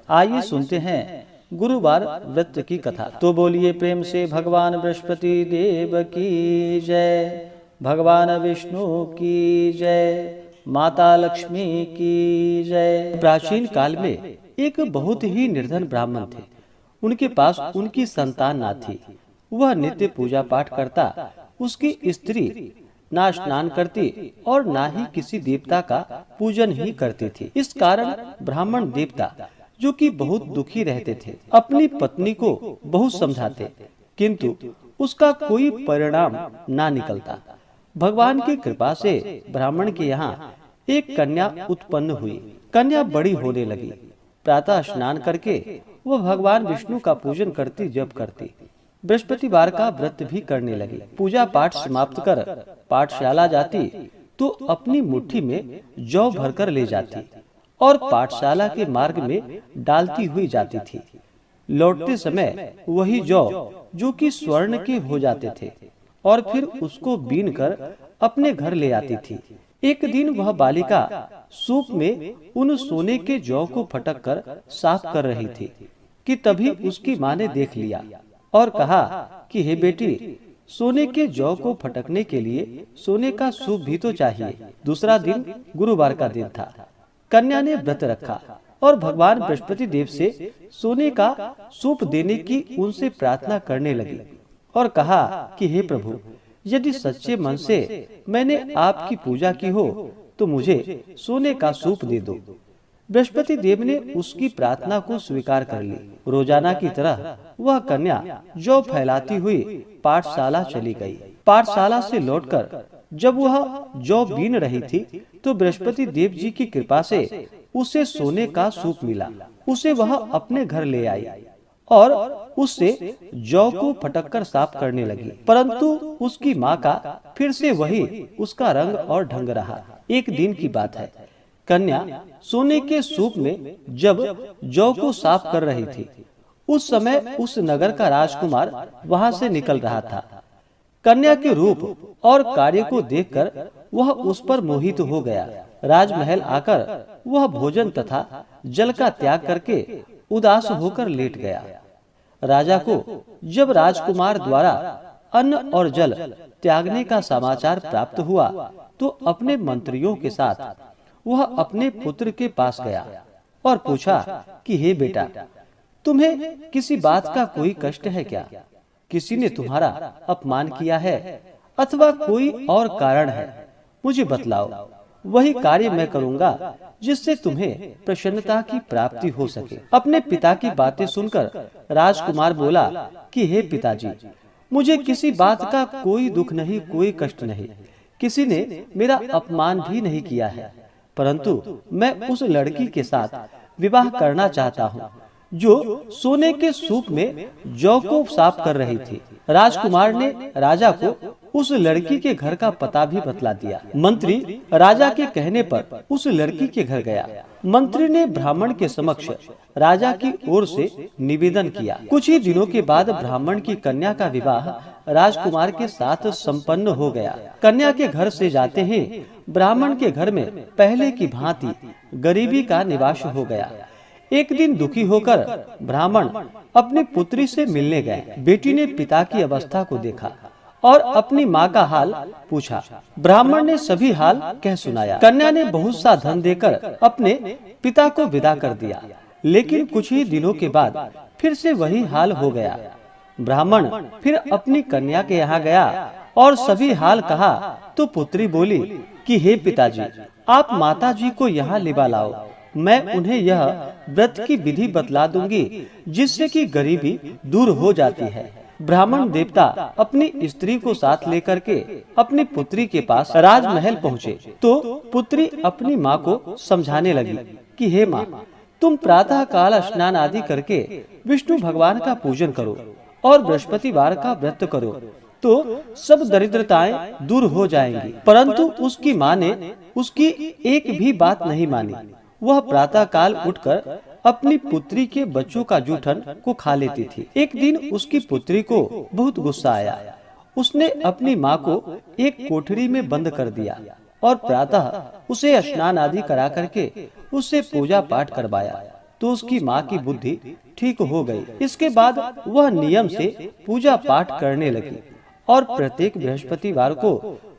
आइए सुनते हैं गुरुवार व्रत की कथा। तो बोलिए प्रेम से भगवान बृहस्पति देव की जय, भगवान विष्णु की जय, माता लक्ष्मी की जय। प्राचीन काल में एक बहुत ही निर्धन ब्राह्मण थे। उनके पास उनकी संतान ना थी। वह नित्य पूजा पाठ करता। उसकी स्त्री ना स्नान करती और ना ही किसी देवता का पूजन ही करती थी। इस कारण ब्राह्मण देवता, जो कि बहुत दुखी रहते थे, अपनी पत्नी को बहुत समझाते, किंतु उसका कोई परिणाम ना निकलता। भगवान की कृपा से ब्राह्मण के यहाँ एक कन्या उत्पन्न हुई। कन्या बड़ी होने लगी। प्रातः स्नान करके वह भगवान विष्णु का पूजन करती, जप करती। बृहस्पतिवार का व्रत भी करने लगी। पूजा पाठ समाप्त कर पाठशाला जाती तो अपनी मुट्ठी में जौ भरकर ले जाती और पाठशाला के मार्ग में डालती हुई जाती थी। लौटते समय वही जौ, जो कि स्वर्ण के हो जाते थे, और फिर उसको बीन कर अपने घर ले आती थी। एक दिन वह बालिका सूप में उन सोने के जौ को फटक कर साफ कर रही थी कि तभी उसकी माँ ने देख लिया और कहा कि हे बेटी, सोने के जौ को फटकने के लिए सोने का सूप भी तो चाहिए। दूसरा दिन गुरुवार का दिन था। कन्या ने व्रत रखा और भगवान बृहस्पति देव से सोने का सूप देने की उनसे प्रार्थना करने लगी और कहा कि हे प्रभु, यदि सच्चे मन से मैंने आपकी पूजा की हो तो मुझे सोने का सूप दे दो। बृहस्पति देव ने उसकी प्रार्थना को स्वीकार कर ली। रोजाना की तरह वह कन्या जौ फैलाती हुई पाठशाला चली गई। पाठशाला से लौटकर जब वह जौ बीन रही थी तो बृहस्पति देव जी की कृपा से उसे सोने का सूप मिला। उसे वह अपने घर ले आई और उससे जौ को फटककर साफ करने लगी, परंतु उसकी माँ का फिर से वही उसका रंग और ढंग रहा। एक दिन की बात है। कन्या सोने के सूप में जब जौ को साफ कर रही थी, उस समय उस नगर का राजकुमार वहां से निकल रहा था। कन्या के रूप और कार्य को देखकर वह उस पर मोहित हो गया। राजमहल आकर वह भोजन तथा जल का त्याग करके उदास होकर लेट गया। राजा को जब राजकुमार द्वारा अन्न और जल त्यागने का समाचार प्राप्त हुआ तो अपने मंत्रियों के साथ वह अपने पुत्र के पास गया और पूछा कि हे बेटा, तुम्हें किसी बात का कोई कष्ट है क्या? किसी ने तुम्हारा अपमान किया है अथवा कोई और कारण है? मुझे बतलाओ, वही कार्य मैं करूंगा जिससे तुम्हें प्रसन्नता की प्राप्ति हो सके। अपने पिता की बातें सुनकर राजकुमार बोला कि हे पिताजी, मुझे किसी बात का कोई दुख नहीं, कोई कष्ट नहीं। किसी ने मेरा अपमान भी नहीं किया है, परंतु मैं उस लड़की के साथ विवाह करना चाहता हूँ जो सोने के सूप में जौ को साफ कर रही थी। राजकुमार ने राजा को उस लड़की के घर का पता भी बतला दिया। मंत्री राजा के कहने पर उस लड़की के घर गया। मंत्री ने ब्राह्मण के समक्ष राजा की ओर से निवेदन किया। कुछ ही दिनों के बाद ब्राह्मण की कन्या का विवाह राजकुमार के साथ संपन्न हो गया। कन्या के घर से जाते ही ब्राह्मण के घर में पहले की भांति गरीबी का निवास हो गया। एक दिन दुखी होकर ब्राह्मण अपनी पुत्री से मिलने गए। बेटी ने पिता की अवस्था को देखा और अपनी माँ का हाल पूछा। ब्राह्मण ने सभी हाल कह सुनाया। कन्या ने बहुत सा धन देकर अपने पिता को विदा कर दिया, लेकिन कुछ ही दिनों के बाद फिर से वही हाल हो गया। ब्राह्मण फिर अपनी कन्या के यहाँ गया और सभी हाल कहा तो पुत्री बोली कि हे पिताजी, आप माता जी को यहाँ लिवा लाओ। मैं उन्हें यह व्रत की विधि बतला दूंगी जिससे कि गरीबी दूर हो जाती है। ब्राह्मण देवता अपनी स्त्री को साथ लेकर के अपनी पुत्री के पास राजमहल पहुँचे तो पुत्री अपनी माँ को समझाने लगी कि हे माँ, तुम प्रातः काल स्नान आदि करके विष्णु भगवान का पूजन करो और बृहस्पतिवार का व्रत करो तो सब दरिद्रताएं दूर हो जाएंगी। परंतु उसकी माँ ने उसकी एक भी बात नहीं मानी। वह प्रातः काल उठकर अपनी पुत्री के बच्चों का जूठन को खा लेती थी। एक दिन उसकी पुत्री को बहुत गुस्सा आया। उसने अपनी माँ को एक कोठरी में बंद कर दिया और प्रातः उसे स्नान आदि करा करके उससे पूजा पाठ करवाया। तो उसकी माँ की बुद्धि ठीक हो गई। इसके बाद वह नियम से पूजा पाठ करने लगी और प्रत्येक बृहस्पतिवार को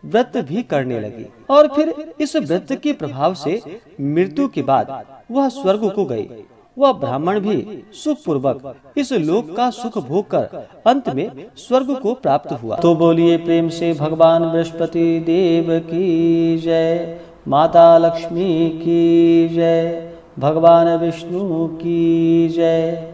व्रत भी करने लगी। और फिर इस व्रत के प्रभाव से मृत्यु के बाद वह स्वर्ग को गई। वह ब्राह्मण भी सुख पूर्वक इस लोक का सुख भोग कर अंत में स्वर्ग को प्राप्त हुआ। तो बोलिए प्रेम से भगवान बृहस्पति देव की जय, माता लक्ष्मी की जय, भगवान विष्णु की जय।